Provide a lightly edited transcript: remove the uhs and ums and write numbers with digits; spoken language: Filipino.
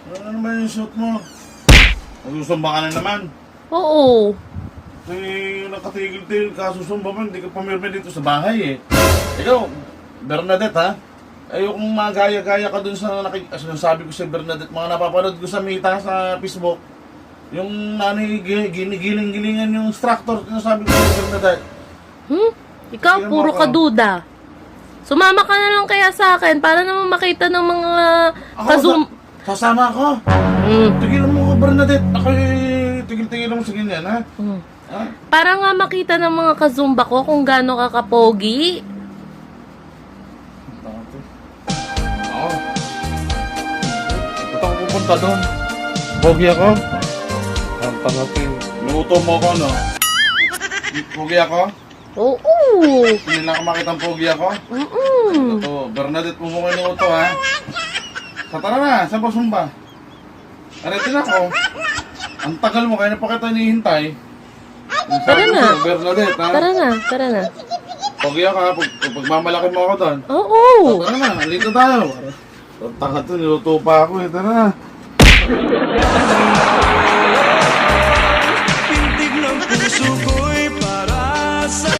Ano naman yung suit mo? Magsusumba ka na naman. Oo. Nakatigil-tigil ka, susumba mo, hindi ka pumirme dito sa bahay eh. Ikaw, Bernadette ha? Ayokong magaya-gaya ka dun sa sinasabi ko sa Bernadette, mga napapanood ko sa Mita sa Facebook. Yung ginigiling-gilingan yung instructor, sinasabi ko sa Bernadette. Ikaw, puro ka duda. Sumama ka na lang kaya sa akin para naman makita ng mga kazum... Sasama ako. Tigilan mo ko, Bernadette. Ako tigil-tigil mo sa ganyan, ha? Ha? Para nga makita ng mga kazumba ko kung gaano ka kapogi. Oo. Ba't ako pupunta doon? Pogi ako? Ang tangating. Luto mo ako, no? Pogi ako? Oo. Hindi na ako makita ang pogi ako? Ito, Bernadette mo mo kinuto, ha? Sa tara na, saan pa sumba? Aretin ako. Ang tagal mo, kaya na pa kita hinihintay. Tara na. Bernadette, ha? Tara na. Pogi ako, ha? Pagmamalaki mo ako doon. Oo. Tara na, halika tayo. Ang tanga to, niluto pa ako, eh. Tara na. Pintig ng puso ko